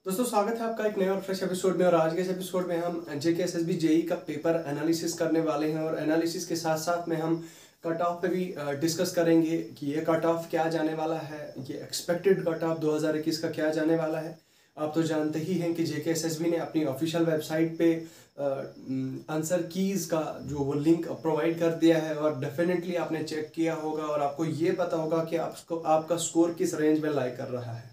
दोस्तों स्वागत है आपका एक नए और फ्रेश एपिसोड में। और आज के इस एपिसोड में हम JKSSB जेई का पेपर एनालिसिस करने वाले हैं और एनालिसिस के साथ साथ में हम कट ऑफ पे भी डिस्कस करेंगे कि ये कट ऑफ क्या जाने वाला है, ये एक्सपेक्टेड कट ऑफ 2021 का क्या जाने वाला है। आप तो जानते ही हैं कि JKSSB ने अपनी ऑफिशियल वेबसाइट पे आंसर कीज़ का जो वो लिंक प्रोवाइड कर दिया है और डेफिनेटली आपने चेक किया होगा और आपको ये पता होगा कि आपका स्कोर किस रेंज में लाई कर रहा है।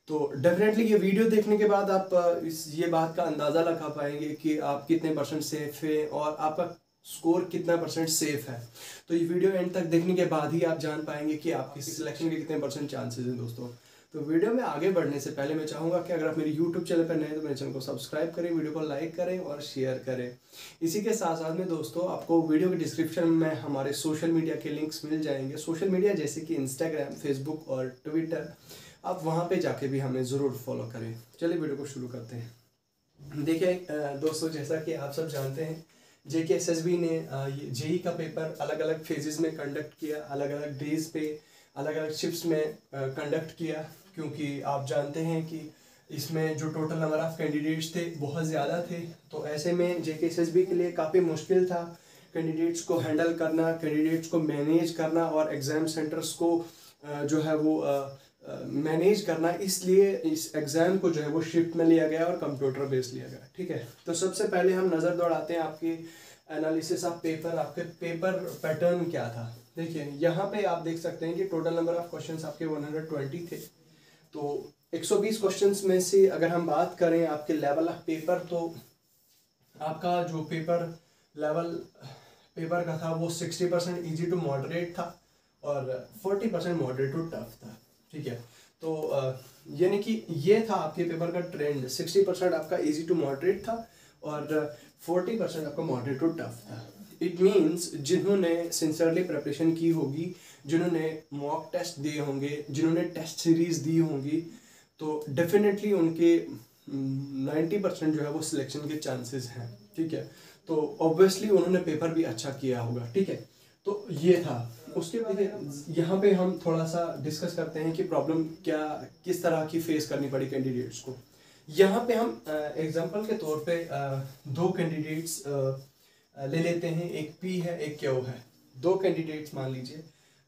तो डेफिनेटली ये वीडियो देखने के बाद आप ये बात का अंदाज़ा लगा पाएंगे कि आप कितने परसेंट सेफ है और आपका स्कोर कितना परसेंट सेफ है। तो ये वीडियो एंड तक देखने के बाद ही आप जान पाएंगे कि आपकी सिलेक्शन के कितने परसेंट चांसेस हैं दोस्तों। तो वीडियो में आगे बढ़ने से पहले मैं चाहूँगा कि अगर आप मेरे यूट्यूब चैनल पर नए हैं तो मेरे चैनल को सब्सक्राइब करें, वीडियो को लाइक करें और शेयर करें। इसी के साथ साथ में दोस्तों आपको वीडियो के डिस्क्रिप्शन में हमारे सोशल मीडिया के लिंक्स मिल जाएंगे। सोशल मीडिया जैसे कि इंस्टाग्राम, फेसबुक और ट्विटर, आप वहाँ पे जाके भी हमें ज़रूर फॉलो करें। चलिए वीडियो को शुरू करते हैं। देखिए दोस्तों, जैसा कि आप सब जानते हैं JKSSB ने जेई का पेपर अलग अलग फेजेस में कंडक्ट किया, अलग अलग डेज पे अलग अलग शिफ्ट्स में कंडक्ट किया, क्योंकि आप जानते हैं कि इसमें जो टोटल नंबर ऑफ़ कैंडिडेट्स थे बहुत ज़्यादा थे। तो ऐसे में JKSSB के लिए काफ़ी मुश्किल था कैंडिडेट्स को हैंडल करना, कैंडिडेट्स को मैनेज करना और एग्ज़ाम सेंटर्स को जो है वो मैनेज करना। इसलिए इस एग्ज़ाम को जो है वो शिफ्ट में लिया गया और कंप्यूटर बेस्ड लिया गया। ठीक है, तो सबसे पहले हम नज़र दौड़ाते हैं आपकी एनालिसिस ऑफ पेपर। आपके पेपर पैटर्न क्या था। देखिए यहाँ पे आप देख सकते हैं कि टोटल नंबर ऑफ क्वेश्चंस आपके 120 थे। तो 120 क्वेश्चंस में से अगर हम बात करें आपके लेवल ऑफ पेपर, तो आपका जो पेपर लेवल पेपर का था वो 60% ईजी टू मॉडरेट था और 40% मॉडरेट टू टफ था। ठीक है, तो यानी कि ये था आपके पेपर का ट्रेंड। 60% आपका इजी टू मॉडरेट था और 40% आपका मॉडरेट टू टफ था। इट मीन्स जिन्होंने सिंसियरली प्रिपरेशन की होगी, जिन्होंने मॉक टेस्ट दिए होंगे, जिन्होंने टेस्ट सीरीज दी होंगी, तो डेफिनेटली उनके 90% जो है वो सिलेक्शन के चांसेस हैं। ठीक है, तो ऑब्वियसली उन्होंने पेपर भी अच्छा किया होगा। ठीक है, तो ये था। उसके बाद यहाँ पे हम थोड़ा सा डिस्कस करते हैं कि प्रॉब्लम क्या किस तरह की फेस करनी पड़ी कैंडिडेट्स को। यहाँ पे हम एग्जांपल के तौर पे दो कैंडिडेट्स ले लेते हैं, एक पी है एक क्यू है। दो कैंडिडेट्स मान लीजिए,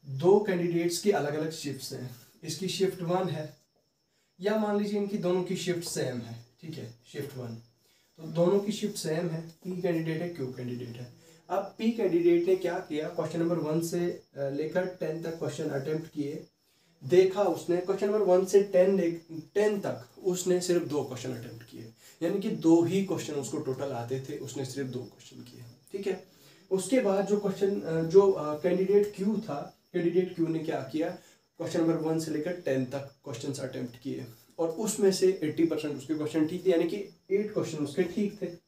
दो कैंडिडेट्स की अलग अलग शिफ्ट्स हैं। इसकी शिफ्ट 1 है या मान लीजिए इनकी दोनों की शिफ्ट सेम है। ठीक है, शिफ्ट 1, तो दोनों की शिफ्ट सेम है। पी कैंडिडेट है, क्यू कैंडिडेट है। अब पी कैंडिडेट ने क्या किया, क्वेश्चन नंबर 1 से लेकर 10 तक क्वेश्चन अटेम्प्ट किए। देखा उसने क्वेश्चन नंबर 1 से 10 तक उसने सिर्फ 2 क्वेश्चन अटेम्प्ट किए, यानी कि 2 ही क्वेश्चन उसको टोटल आते थे, उसने सिर्फ 2 क्वेश्चन किए। ठीक है, उसके बाद जो कैंडिडेट क्यू था, कैंडिडेट क्यू ने क्या किया, क्वेश्चन नंबर 1 से लेकर 10 तक क्वेश्चन अटेम्प्ट किए और उसमें से 80% उसके क्वेश्चन ठीक थे, यानी कि 8 क्वेश्चन उसके ठीक थे।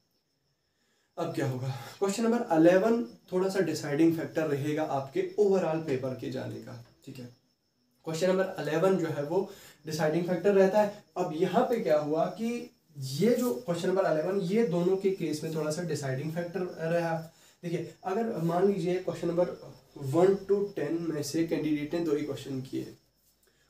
अब क्या होगा, क्वेश्चन नंबर 11 थोड़ा सा डिसाइडिंग फैक्टर रहेगा आपके ओवरऑल पेपर के जाने का। ठीक है, क्वेश्चन नंबर 11 जो है वो डिसाइडिंग फैक्टर रहता है। अब यहाँ पे क्या हुआ कि ये जो क्वेश्चन नंबर 11, ये दोनों के केस में थोड़ा सा डिसाइडिंग फैक्टर रहा। देखिए, अगर मान लीजिए क्वेश्चन नंबर 1 to 10 में से कैंडिडेट ने 2 ही क्वेश्चन किए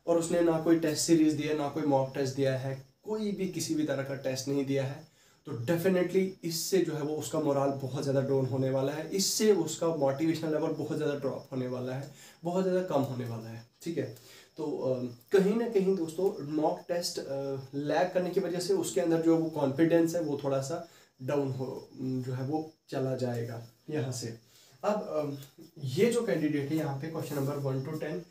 और उसने ना कोई टेस्ट सीरीज दिया, ना कोई मॉक टेस्ट दिया है, कोई भी किसी भी तरह का टेस्ट नहीं दिया है, तो डेफिनेटली इससे जो है वो उसका मोराल बहुत ज़्यादा डाउन होने वाला है। इससे उसका मोटिवेशनल लेवल बहुत ज़्यादा ड्रॉप होने वाला है, बहुत ज़्यादा कम होने वाला है। ठीक है, तो कहीं ना कहीं दोस्तों मॉक टेस्ट लैग करने की वजह से उसके अंदर जो वो कॉन्फिडेंस है वो थोड़ा सा डाउन हो जो है वो चला जाएगा यहाँ से। अब ये जो कैंडिडेट है यहाँ पे क्वेश्चन नंबर 1 to 10,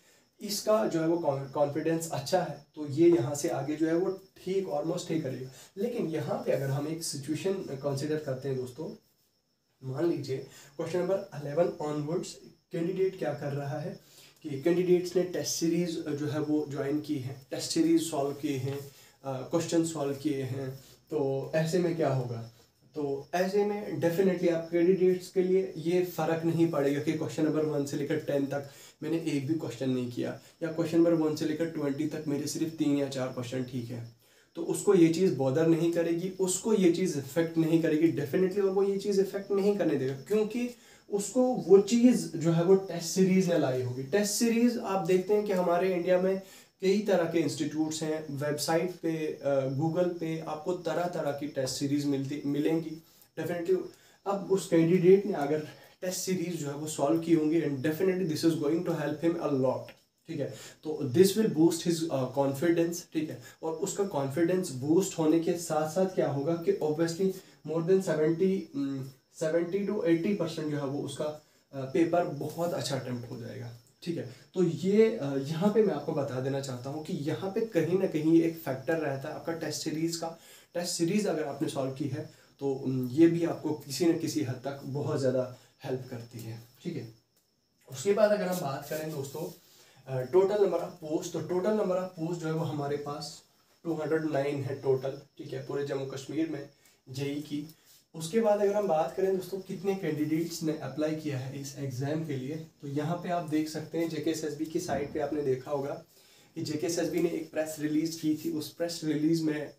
इसका जो है वो कॉन्फिडेंस अच्छा है, तो ये यहाँ से आगे जो है वो ठीक ऑलमोस्ट ठीक करेगा। लेकिन यहाँ पे अगर हम एक सिचुएशन कंसिडर करते हैं दोस्तों, मान लीजिए क्वेश्चन नंबर 11 ऑनवर्ड्स कैंडिडेट क्या कर रहा है कि कैंडिडेट्स ने टेस्ट सीरीज जो है वो ज्वाइन की है, टेस्ट सीरीज सॉल्व किए हैं, क्वेश्चन सॉल्व किए हैं। तो ऐसे में क्या होगा, तो ऐसे में डेफिनेटली आप कैंडिडेट्स के लिए ये फ़र्क नहीं पड़ेगा कि क्वेश्चन नंबर 1 से लेकर 10 तक मैंने एक भी क्वेश्चन नहीं किया, या क्वेश्चन नंबर 1 से लेकर 20 तक मेरे सिर्फ 3 या 4 क्वेश्चन ठीक है। तो उसको ये चीज़ बॉदर नहीं करेगी, उसको ये चीज़ इफेक्ट नहीं करेगी डेफिनेटली, और वो ये चीज़ इफेक्ट नहीं करने देगा, क्योंकि उसको वो चीज़ जो है वो टेस्ट सीरीज में लाई होगी। टेस्ट सीरीज आप देखते हैं कि हमारे इंडिया में कई तरह के इंस्टीट्यूट्स हैं, वेबसाइट पे, गूगल पे आपको तरह तरह की टेस्ट सीरीज मिलेंगी डेफिनेटली। अब उस कैंडिडेट ने अगर टेस्ट सीरीज जो है वो सॉल्व की होंगी, and definitely this is going to help him a lot, ठीक है। तो this will boost his confidence, ठीक है। और उसका कॉन्फिडेंस बूस्ट होने के साथ साथ क्या होगा कि ऑब्वियसली मोर देन 70 to 80% जो है वो उसका पेपर बहुत अच्छा अटेम्प्ट हो जाएगा, ठीक है। तो ये यहाँ पे मैं आपको बता देना चाहता हूँ कि यहाँ पे कहीं ना कहीं एक फैक्टर रहता है आपका टेस्ट सीरीज का। टेस्ट सीरीज अगर आपने सॉल्व की है तो ये भी आपको किसी न किसी हद तक बहुत ज़्यादा हेल्प करती है, ठीक है। उसके बाद अगर हम बात करें दोस्तों टोटल नंबर ऑफ पोस्ट, तो टोटल नंबर ऑफ पोस्ट जो है वो हमारे पास 209 है टोटल, ठीक है, पूरे जम्मू कश्मीर में जेई की। उसके बाद अगर हम बात करें दोस्तों कितने कैंडिडेट्स ने अप्लाई किया है इस एग्ज़ाम के लिए, तो यहाँ पे आप देख सकते हैं JKSSB की साइट पे आपने देखा होगा कि JKSSB ने एक प्रेस रिलीज की थी। उस प्रेस रिलीज में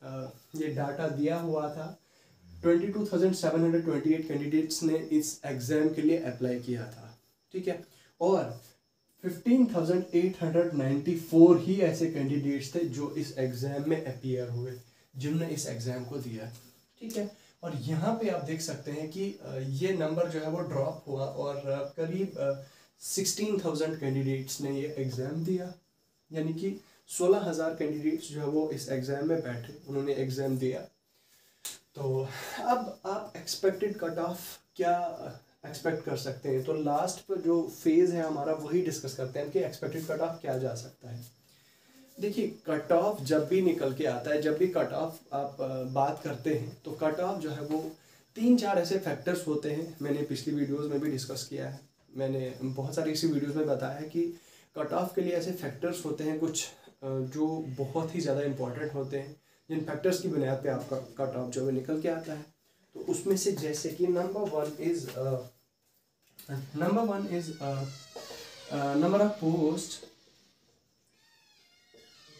ये डाटा दिया हुआ था 22,728 कैंडिडेट्स ने इस एग्ज़ाम के लिए अप्लाई किया था, ठीक है। और 15,894 ही ऐसे कैंडिडेट्स थे जो इस एग्ज़ाम में अपीयर हुए, जिनने इस एग्ज़ाम को दिया, ठीक है। और यहाँ पे आप देख सकते हैं कि ये नंबर जो है वो ड्रॉप हुआ और करीब 16,000 कैंडिडेट्स ने ये एग्ज़ाम दिया, यानी कि 16,000 कैंडिडेट्स जो है वो इस एग्ज़ाम में बैठे, उन्होंने एग्ज़ाम दिया। तो अब आप एक्सपेक्टेड कट ऑफ क्या एक्सपेक्ट कर सकते हैं, तो लास्ट पर जो फेज़ है हमारा वही डिस्कस करते हैं कि एक्सपेक्टेड कट ऑफ क्या जा सकता है। देखिए कट ऑफ जब भी निकल के आता है, जब भी कट ऑफ आप बात करते हैं तो कट ऑफ जो है वो 3-4 ऐसे फैक्टर्स होते हैं। मैंने पिछली वीडियोस में भी डिस्कस किया है, मैंने बहुत सारी इसी वीडियोस में बताया है कि कट ऑफ के लिए ऐसे फैक्टर्स होते हैं कुछ जो बहुत ही ज़्यादा इंपॉर्टेंट होते हैं, जिन फैक्टर्स की बुनियाद पे आपका कट ऑफ जो है निकल के आता है। तो उसमें से जैसे कि number one is number of post,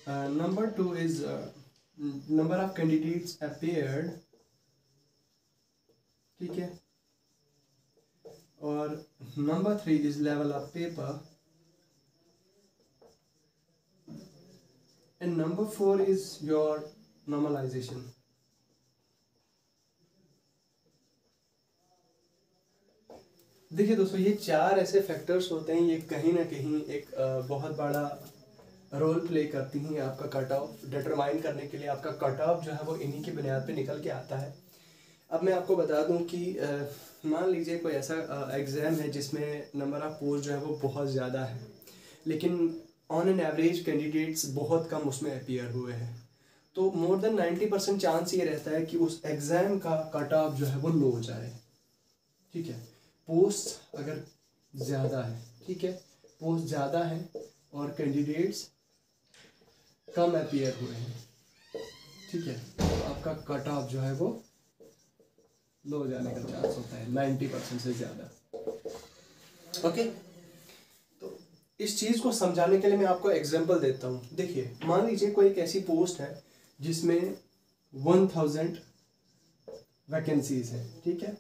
number 2 is number of candidates appeared, ठीक है। और number 3 is level of paper, and number 4 is your normalization। देखिए दोस्तों ये 4 ऐसे फैक्टर्स होते हैं, ये कहीं ना कहीं एक बहुत बड़ा रोल प्ले करती हैं आपका कट ऑफ डिटरमाइन करने के लिए। आपका कट ऑफ जो है वो इन्हीं की बुनियाद पे निकल के आता है। अब मैं आपको बता दूं कि मान लीजिए कोई ऐसा एग्ज़ाम है जिसमें नंबर ऑफ पोस्ट जो है वो बहुत ज़्यादा है, लेकिन ऑन एन एवरेज कैंडिडेट्स बहुत कम उसमें अपीयर हुए हैं, तो मोर देन 90% चांस ये रहता है कि उस एग्ज़ाम का कट ऑफ जो है वो लो जाए, ठीक है। पोस्ट अगर ज़्यादा है, ठीक है, पोस्ट ज़्यादा है और कैंडिडेट्स कम अपीयर हुए हैं, ठीक है, तो आपका कट ऑफ जो है वो लो जाने का चांस होता है 90% से ज़्यादा, ओके। तो इस चीज़ को समझाने के लिए मैं आपको एग्जांपल देता हूँ। देखिए मान लीजिए कोई एक ऐसी पोस्ट है जिसमें 1000 वैकेंसीज हैं, ठीक है।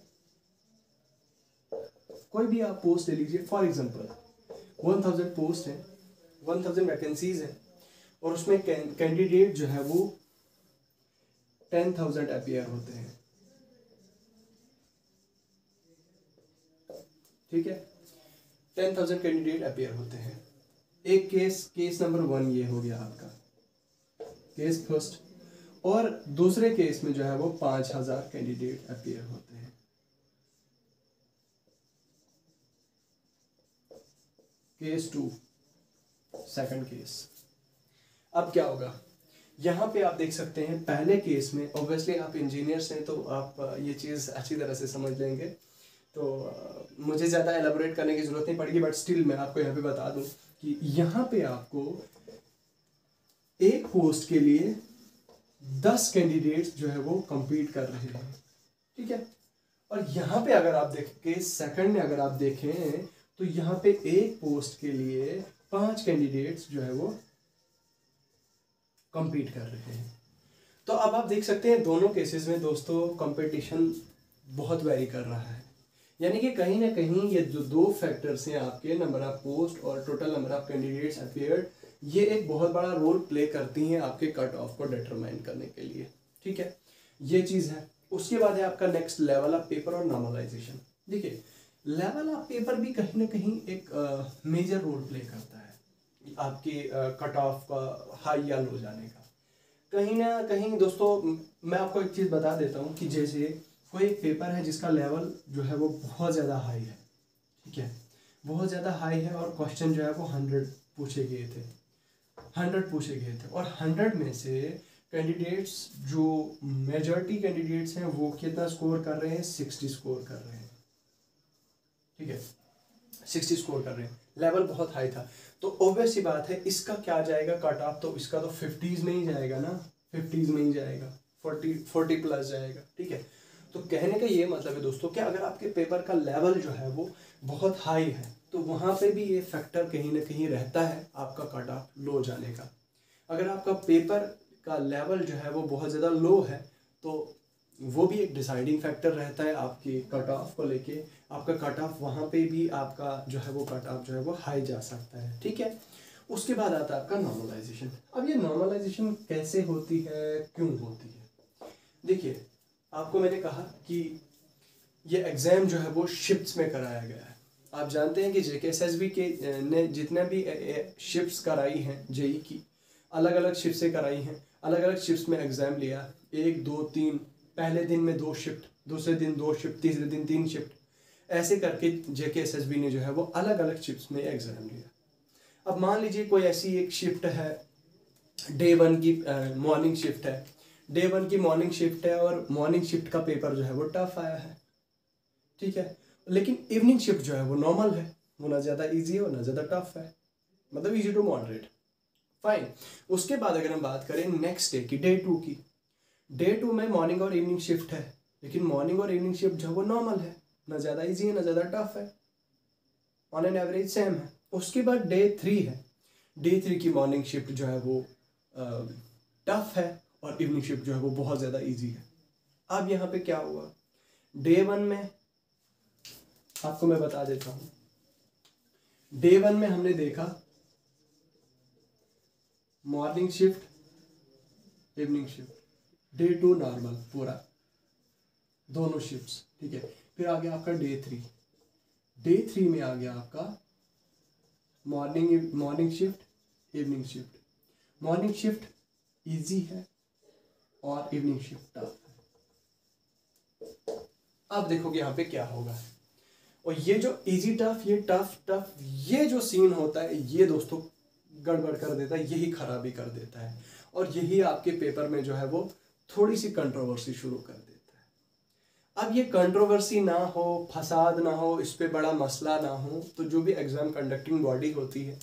कोई भी आप पोस्ट ले लीजिए, फॉर एग्जांपल 1000 पोस्ट है, 1000 वैकेंसीज हैं और उसमें कैंडिडेट जो है वो 10,000 अपीयर होते हैं, ठीक है। 10,000 कैंडिडेट अपीयर होते हैं। एक केस नंबर 1 ये हो गया आपका केस फर्स्ट, और दूसरे केस में जो है वो 5,000 कैंडिडेट अपीयर होते हैं। Case 2 second case. अब क्या होगा, यहाँ पे आप देख सकते हैं पहले केस में ऑब्वियसली आप इंजीनियर्स हैं तो आप ये चीज़ अच्छी तरह से समझ लेंगे, तो मुझे ज़्यादा एलाबोरेट करने की ज़रूरत नहीं पड़ेगी, बट स्टिल मैं आपको यहाँ पे बता दूँ कि यहाँ पे आपको एक पोस्ट के लिए 10 कैंडिडेट्स जो है वो compete कर रहे हैं, ठीक है। और यहाँ पे अगर आप देखें केस सेकंड में अगर आप देखें तो यहाँ पे एक पोस्ट के लिए 5 कैंडिडेट्स जो है वो compete कर रहे हैं। तो अब आप देख सकते हैं दोनों केसेस में दोस्तों कंपटीशन बहुत वेरी कर रहा है, यानी कि कहीं ना कहीं ये जो दो फैक्टर्स हैं आपके नंबर ऑफ पोस्ट और total number of candidates appeared, ये एक बहुत बड़ा रोल प्ले करती हैं आपके कट ऑफ को डिटरमाइन करने के लिए, ठीक है, ये चीज़ है। उसके बाद है आपका नेक्स्ट लेवल ऑफ पेपर और नॉर्मलाइजेशन। देखिए लेवल ऑफ पेपर भी कहीं ना कहीं एक मेजर रोल प्ले करता है आपके कट ऑफ का हाई या लो जाने का। कहीं ना कहीं दोस्तों मैं आपको एक चीज़ बता देता हूँ कि जैसे कोई एक पेपर है जिसका लेवल जो है वो बहुत ज़्यादा हाई है, ठीक है, बहुत ज़्यादा हाई है और क्वेश्चन जो है वो 100 पूछे गए थे, 100 पूछे गए थे और 100 में से कैंडिडेट्स जो मेजॉरिटी कैंडिडेट्स हैं वो कितना स्कोर कर रहे हैं, 60 स्कोर कर रहे हैं, ठीक है, 60 स्कोर कर रहे हैं, लेवल बहुत हाई था। तो ऑब्वियस सी बात है इसका क्या जाएगा कट ऑफ, तो इसका तो 50s में ही जाएगा ना, 50s में ही जाएगा, 40 प्लस जाएगा, ठीक है। तो कहने का ये मतलब है दोस्तों कि अगर आपके पेपर का लेवल जो है वो बहुत हाई है तो वहाँ पे भी ये फैक्टर कहीं ना कहीं रहता है आपका कट ऑफ लो जाने का। अगर आपका पेपर का लेवल जो है वो बहुत ज़्यादा लो है तो वो भी एक डिसाइडिंग फैक्टर रहता है आपके कट ऑफ को लेके। आपका कट ऑफ वहाँ पे भी आपका जो है वो कट ऑफ जो है वो हाई जा सकता है, ठीक है। उसके बाद आता है आपका नॉर्मलाइजेशन। अब ये नॉर्मलाइजेशन कैसे होती है, क्यों होती है? देखिए आपको मैंने कहा कि ये एग्ज़ाम जो है वो शिफ्ट्स में कराया गया है। आप जानते हैं कि JKSSB के ने जितने भी शिफ्ट्स कराई हैं जेई की, अलग अलग शिफ्ट से कराई हैं, अलग अलग शिफ्ट्स में एग्ज़ाम लिया, 1 2 3, पहले दिन में 2 शिफ्ट, दूसरे दिन 2 शिफ्ट, तीसरे दिन 3 शिफ्ट, ऐसे करके JKSSB ने जो है वो अलग अलग शिफ्ट्स में एग्ज़ाम लिया। अब मान लीजिए कोई ऐसी एक शिफ्ट है, डे 1 की मॉर्निंग शिफ्ट है, डे 1 की मॉर्निंग शिफ्ट है और मॉर्निंग शिफ्ट का पेपर जो है वो टफ आया है, ठीक है, लेकिन इवनिंग शिफ्ट जो है वो नॉर्मल है, वो ना ज़्यादा इजी है और ना ज़्यादा टफ है, मतलब इजी टू मॉडरेट, फाइन। उसके बाद अगर हम बात करें नेक्स्ट डे की, डे 2 की, डे 2 में मॉर्निंग और इवनिंग शिफ्ट है, लेकिन मॉर्निंग और इवनिंग शिफ्ट जो है वो नॉर्मल है, ना ज़्यादा इजी है ना ज़्यादा टफ है, ऑन एन एवरेज सेम है। उसके बाद डे 3 है, डे 3 की मॉर्निंग शिफ्ट जो है वो टफ है और इवनिंग शिफ्ट जो है वो बहुत ज़्यादा इजी है। अब यहाँ पे क्या हुआ, डे 1 में आपको मैं बता देता हूँ, डे 1 में हमने देखा morning shift evening shift, day 2 normal पूरा दोनों शिफ्ट्स, ठीक है। फिर आ गया आपका डे 3, डे 3 में आ गया आपका morning shift evening shift, morning shift easy है और इवनिंग शिफ्ट टफ है। अब देखोगे यहाँ पे क्या होगा, और ये जो इजी टफ, ये टफ ये जो सीन होता है ये दोस्तों गड़बड़ कर देता है, यही खराबी कर देता है और यही आपके पेपर में जो है वो थोड़ी सी कंट्रोवर्सी शुरू कर देता है। अब ये कंट्रोवर्सी ना हो, फसाद ना हो, इस पे बड़ा मसला ना हो, तो जो भी एग्जाम कंडक्टिंग बॉडी होती है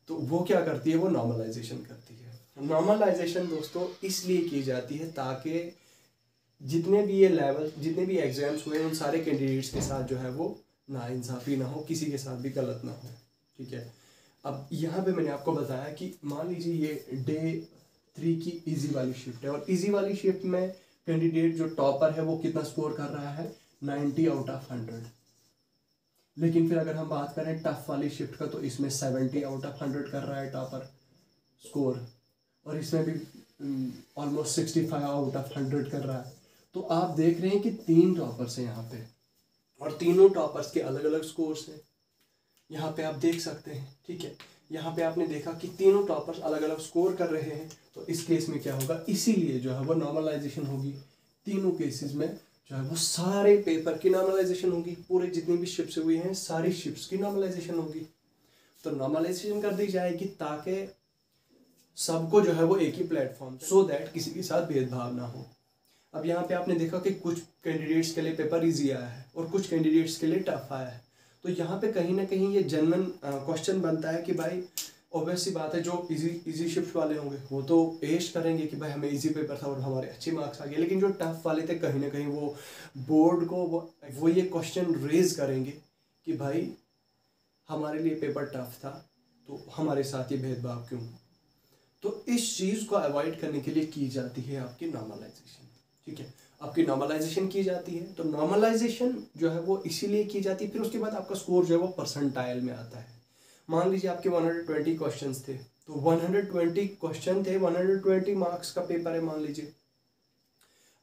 तो वो क्या करती है, वो नॉर्मलाइजेशन करती है। नॉर्मलाइजेशन दोस्तों इसलिए की जाती है ताकि जितने भी ये लेवल, जितने भी एग्जाम्स हुए उन सारे कैंडिडेट्स के साथ जो है वो नाइंसाफ़ी ना हो, किसी के साथ भी गलत ना हो, ठीक है। अब यहाँ पे मैंने आपको बताया कि मान लीजिए ये डे 3 की इजी वाली शिफ्ट है और इजी वाली शिफ्ट में कैंडिडेट जो टॉपर है वो कितना स्कोर कर रहा है, 90 आउट ऑफ 100। लेकिन फिर अगर हम बात करें टफ वाली शिफ्ट का तो इसमें 70 आउट ऑफ 100 कर रहा है टॉपर स्कोर, और इसमें भी ऑलमोस्ट 65 आउट ऑफ 100 कर रहा है। तो आप देख रहे हैं कि 3 टॉपर्स हैं यहाँ पे और तीनों टॉपर्स के अलग अलग स्कोर्स हैं, यहाँ पे आप देख सकते हैं, ठीक है। यहाँ पे आपने देखा कि तीनों टॉपर्स अलग अलग स्कोर कर रहे हैं, तो इस केस में क्या होगा, इसीलिए जो है वो नॉर्मलाइजेशन होगी। तीनों केसेस में जो है वो सारे पेपर की नॉर्मलाइजेशन होगी, पूरे जितनी भी शिफ्ट्स हुई हैं सारी शिफ्ट्स की नॉर्मलाइजेशन होगी। तो नॉर्मलाइजेशन कर दी जाएगी ताकि सबको जो है वो एक ही प्लेटफॉर्म, सो दैट किसी के साथ भेदभाव ना हो। अब यहाँ पे आपने देखा कि कुछ कैंडिडेट्स के लिए पेपर इजी आया है और कुछ कैंडिडेट्स के लिए टफ आया है, तो यहाँ पे कहीं ना कहीं ये जेन्युइन क्वेश्चन बनता है कि भाई ऑब्वियस सी बात है जो इजी शिफ्ट वाले होंगे वो तो पेश करेंगे कि भाई हमें इजी पेपर था और हमारे अच्छे मार्क्स आ गए, लेकिन जो टफ वाले थे कहीं ना कहीं वो बोर्ड को वो ये क्वेश्चन रेज करेंगे कि भाई हमारे लिए पेपर टफ था तो हमारे साथ ये भेदभाव क्यों। तो इस चीज़ को अवॉइड करने के लिए की जाती है आपकी नॉर्मलाइजेशन, ठीक है। आपकी नॉर्मलाइजेशन की जाती है, तो नॉर्मलाइजेशन जो है वो इसीलिए की जाती है। फिर उसके बाद आपका स्कोर जो है वो परसेंटाइल में आता है। मान लीजिए आपके 120 क्वेश्चंस थे, तो 120 क्वेश्चन थे, 120 मार्क्स का पेपर है मान लीजिए।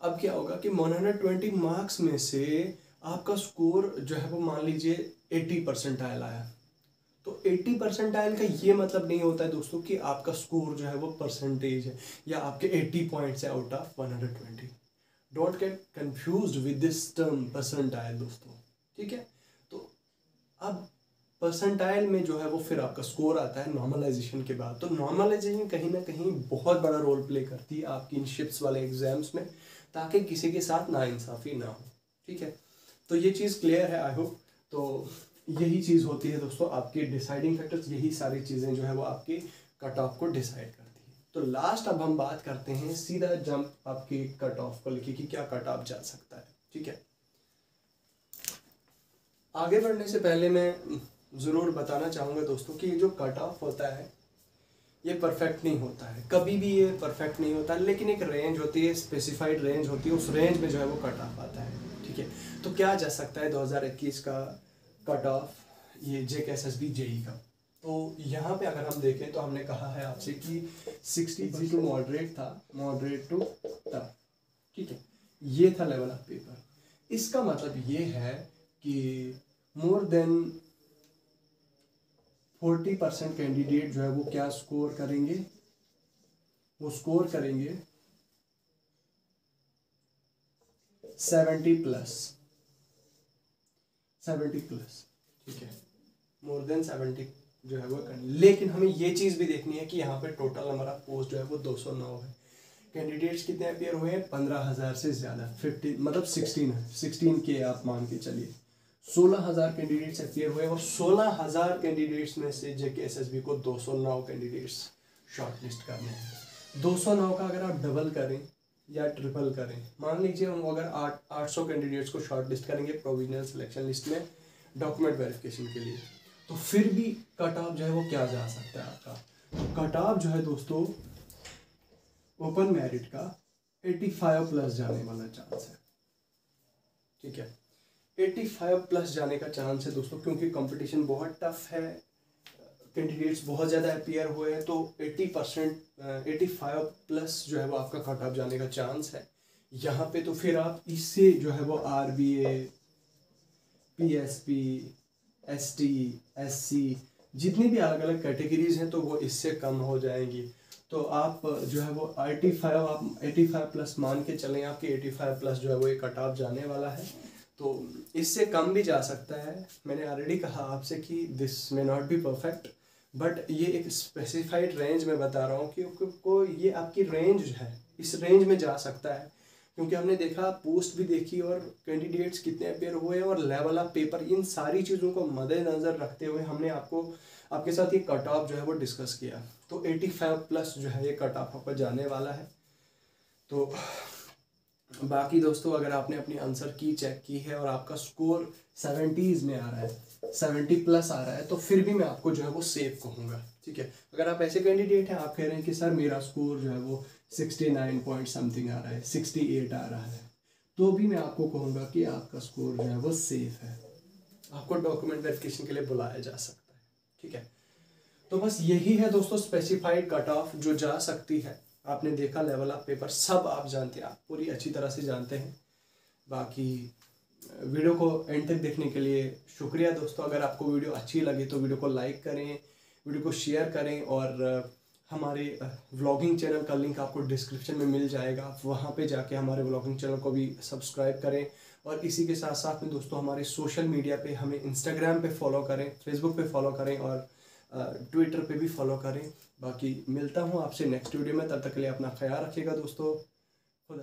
अब क्या होगा कि 120 मार्क्स में से आपका स्कोर जो है वो मान लीजिए 80 परसेंटाइल आया। तो 80 परसेंटाइल का ये मतलब नहीं होता है दोस्तों कि आपका स्कोर जो है वो परसेंटेज है या आपके 80 पॉइंट्स है out of 120। Don't get confused with this term percentile दोस्तों, ठीक है। तो अब परसेंटाइल में जो है वो फिर आपका स्कोर आता है नॉर्मलाइजेशन के बाद। तो नॉर्मलाइजेशन कहीं ना कहीं बहुत बड़ा रोल प्ले करती है आपकी इन शिफ्ट्स वाले एग्जाम्स में, ताकि किसी के साथ नाइंसाफ़ी ना हो, ठीक है। तो ये चीज़ क्लियर है आई होप। तो यही चीज़ होती है दोस्तों आपके डिसाइडिंग फैक्टर्स, यही सारी चीज़ें जो है वो आपकी कट ऑफ को डिसाइड करती है। तो लास्ट अब हम बात करते हैं सीधा जंप आपके कट ऑफ को लेके कि क्या कट ऑफ जा सकता है, ठीक है। आगे बढ़ने से पहले मैं ज़रूर बताना चाहूँगा दोस्तों कि ये जो कट ऑफ होता है ये परफेक्ट नहीं होता है, कभी भी ये परफेक्ट नहीं होता, लेकिन एक रेंज होती है, स्पेसिफाइड रेंज होती है, उस रेंज में जो है वो कट ऑफ आता है, ठीक है। तो क्या जा सकता है 2021 का कट ऑफ ये JKSSB JEE का। तो यहाँ पे अगर हम देखें तो हमने कहा है आपसे कि 60 टू मॉडरेट था, मॉडरेट टू टफ, ठीक है, ये था लेवल ऑफ पेपर। इसका मतलब ये है कि मोर देन 40% कैंडिडेट जो है वो क्या स्कोर करेंगे, वो स्कोर करेंगे 70 प्लस, ठीक है, मोर देन 70 जो है वो करनी। लेकिन हमें ये चीज़ भी देखनी है कि यहाँ पे टोटल नंबर ऑफ पोस्ट जो है वो 209 है। कैंडिडेट्स कितने अपियर हुए हैं? 15,000 से ज़्यादा, 50 मतलब 16 के आप मान के चलिए 16,000 कैंडिडेट्स अपियर हुए और 16,000 कैंडिडेट्स में से JKSSB को 209 कैंडिडेट्स शॉर्टलिस्ट करने हैं। 209 का अगर आप डबल करें या ट्रिपल करें, मान लीजिए हम अगर 800 कैंडिडेट्स को शॉर्टलिस्ट करेंगे प्रोविजनल सिलेक्शन लिस्ट में डॉक्यूमेंट वेरिफिकेशन के लिए, तो फिर भी कट ऑफ जो है वो क्या जा सकता है आपका। तो कट ऑफ जो है दोस्तों ओपन मेरिट का 85 प्लस जाने वाला चांस है, ठीक है। 85 प्लस जाने का चांस है दोस्तों, क्योंकि कंपटीशन बहुत टफ है, कैंडिडेट्स बहुत ज़्यादा अपियर हुए हैं। तो 85 प्लस जो है वो आपका कट ऑफ जाने का चांस है यहाँ पे। तो फिर आप इससे जो है वो RBA, PSP, ST, SC जितनी भी अलग अलग कैटेगरीज हैं तो वो इससे कम हो जाएंगी। तो आप जो है वो 85 प्लस मान के चलें, आपके 85 प्लस जो है वो एक कट ऑफ जाने वाला है। तो इससे कम भी जा सकता है। मैंने ऑलरेडी कहा आपसे कि this may not be perfect, but ये एक स्पेसिफाइड रेंज में बता रहा हूँ कि ये आपकी रेंज है, इस रेंज में जा सकता है। क्योंकि हमने देखा, पोस्ट भी देखी और कैंडिडेट्स कितने अपेयर हुए और लेवल ऑफ पेपर, इन सारी चीज़ों को मद्देनज़र रखते हुए हमने आपके साथ ये कट ऑफ जो है वो डिस्कस किया। तो 85 प्लस जो है ये कट ऑफ आपका जाने वाला है। तो बाकी दोस्तों अगर आपने अपनी आंसर की चेक की है और आपका स्कोर 70s में आ रहा है, 70 प्लस आ रहा है, तो फिर भी मैं आपको जो है वो सेफ कहूँगा, ठीक है। अगर आप ऐसे कैंडिडेट हैं, आप कह रहे हैं कि सर मेरा स्कोर जो है वो 69 पॉइंट समथिंग आ रहा है, 68 आ रहा है, तो भी मैं आपको कहूँगा कि आपका स्कोर जो है वो सेफ है, आपको डॉक्यूमेंट वेरिफिकेशन के लिए बुलाया जा सकता है, ठीक है। तो बस यही है दोस्तों स्पेसिफाइड कट ऑफ जो जा सकती है। आपने देखा लेवल ऑफ पेपर सब आप जानते हैं, आप पूरी अच्छी तरह से जानते हैं। बाकी वीडियो को एंड तक देखने के लिए शुक्रिया दोस्तों। अगर आपको वीडियो अच्छी लगी तो वीडियो को लाइक करें, वीडियो को शेयर करें और हमारे व्लॉगिंग चैनल का लिंक आपको डिस्क्रिप्शन में मिल जाएगा, आप वहाँ पे जाके हमारे व्लॉगिंग चैनल को भी सब्सक्राइब करें। और इसी के साथ साथ में दोस्तों हमारे सोशल मीडिया पे हमें इंस्टाग्राम पे फॉलो करें, फेसबुक पे फॉलो करें और ट्विटर पे भी फॉलो करें। बाकी मिलता हूँ आपसे नेक्स्ट वीडियो में, तब तक के लिए अपना ख्याल रखिएगा दोस्तों। खुदा।